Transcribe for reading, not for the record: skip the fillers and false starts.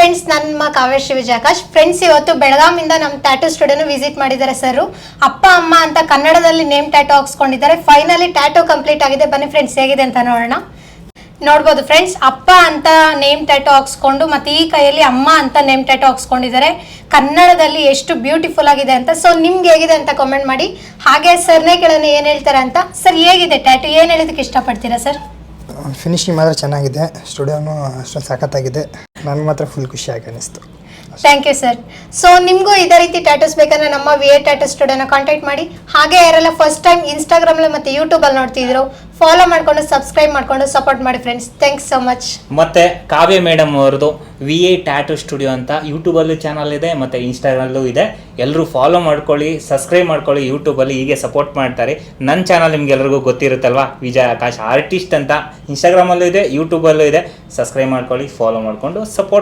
Friends, ನಮ್ಮ Kavyashree ವಿಜಯಾಕಾಶ್ friends. ಇವತ್ತು ಬೆಳಗಾವಿಂದ ನಮ್ಮ ಟ್ಯಾಟೂ ಸ್ಟುಡಿಯೋನ ವಿಸಿಟ್ ಮಾಡಿದ್ದಾರೆ ಸರ್. ಅಪ್ಪ ಅಮ್ಮ ಅಂತ ಕನ್ನಡದಲ್ಲಿ ನೇಮ್ ಟ್ಯಾಟೂ ಹಾಕ್ಸ್ಕೊಂಡಿದ್ದಾರೆ. ಫೈನಲಿ ಟ್ಯಾಟೂ ಕಂಪ್ಲೀಟ್ ಆಗಿದೆ. ಬನ್ನಿ ಫ್ರೆಂಡ್ಸ್, ಹೇಗಿದೆ ಅಂತ ನೋಡೋಣ. ನೋಡ್ಬೋದು ಫ್ರೆಂಡ್ಸ್, ಅಪ್ಪ ಅಂತ ನೇಮ್ ಟ್ಯಾಟೂ ಹಾಕ್ಸ್ಕೊಂಡು ಮತ್ತೆ ಈ ಕೈಯಲ್ಲಿ ಅಮ್ಮ ಅಂತ ನೇಮ್ ಟ್ಯಾಟೂ ಹಾಕ್ಸ್ಕೊಂಡಿದ್ದಾರೆ. ಕನ್ನಡದಲ್ಲಿ ಎಷ್ಟು ಬ್ಯೂಟಿಫುಲ್ ಆಗಿದೆ ಅಂತ. ಸೊ ನಿಮ್ಗೆ ಹೇಗಿದೆ ಅಂತ ಕಾಮೆಂಟ್ ಮಾಡಿ. ಹಾಗೆ ಸರ್ನೇ ಕೇಳೋಣ ಏನ್ ಹೇಳ್ತಾರೆ ಅಂತ. ಸರ್, ಹೇಗಿದೆ ಟ್ಯಾಟೂ? ಏನ್ ಹೇಳೋದಕ್ಕೆ ಇಷ್ಟಪಡ್ತೀರಾ ಸರ್? ಫಿನಿಶಿಂಗ್ ಮಾತ್ರ ಚೆನ್ನಾಗಿದೆ, ಸ್ಟುಡಿಯೋನು ಅಷ್ಟೊಂದು ಸಖತ್ತಾಗಿದೆ. ನನಗೆ ಮಾತ್ರ ಫುಲ್ ಖುಷಿಯಾಗಿ ಅನ್ನಿಸ್ತು. Thank you sir. ಸೊ ನಿಮಗೂ ಇದೇ ರೀತಿ ಟ್ಯಾಟೂಸ್ ಬೇಕಂದ್ರೆ ನಮ್ಮ ವಿ.ಎ. ಟ್ಯಾಟೂ ಸ್ಟುಡಿಯೋನ ಕಾಂಟ್ಯಾಕ್ಟ್ ಮಾಡಿ. ಹಾಗೆ ಯಾರೆಲ್ಲ ಫಸ್ಟ್ ಟೈಮ್ ಇನ್ಸ್ಟಾಗ್ರಾಮಲ್ಲಿ ಮತ್ತು ಯೂಟ್ಯೂಬಲ್ಲಿ ನೋಡ್ತಿದ್ರು, ಫಾಲೋ ಮಾಡ್ಕೊಂಡು ಸಬ್ಸ್ಕ್ರೈಬ್ ಮಾಡ್ಕೊಂಡು ಸಪೋರ್ಟ್ ಮಾಡಿ ಫ್ರೆಂಡ್ಸ್. Thanks so much. ಮತ್ತೆ ಕಾವ್ಯ ಮೇಡಮ್ ಅವರದು ವಿ.ಎ. ಟ್ಯಾಟೂ ಸ್ಟುಡಿಯೋ ಅಂತ ಯೂಟ್ಯೂಬಲ್ಲೂ ಚಾನಲ್ ಇದೆ ಮತ್ತು ಇನ್ಸ್ಟಾಗ್ರಾಮಲ್ಲೂ ಇದೆ. ಎಲ್ಲರೂ ಫಾಲೋ ಮಾಡ್ಕೊಳ್ಳಿ, ಸಬ್ಸ್ಕ್ರೈಬ್ ಮಾಡ್ಕೊಳ್ಳಿ. ಯೂಟ್ಯೂಬಲ್ಲಿ ಹೀಗೆ ಸಪೋರ್ಟ್ ಮಾಡ್ತಾರೆ. ನನ್ನ ಚಾನಲ್ ನಿಮ್ಗೆಲ್ರಿಗೂ ಗೊತ್ತಿರುತ್ತಲ್ವಾ, ವಿಜಯ್ ಆಕಾಶ್ ಆರ್ಟಿಸ್ಟ್ ಅಂತ. ಇನ್ಸ್ಟಾಗ್ರಾಮಲ್ಲೂ ಇದೆ, ಯೂಟ್ಯೂಬಲ್ಲೂ ಇದೆ. ಸಬ್ಸ್ಕ್ರೈಬ್ ಮಾಡ್ಕೊಳ್ಳಿ, ಫಾಲೋ ಮಾಡಿಕೊಂಡು ಸಪೋರ್ಟ್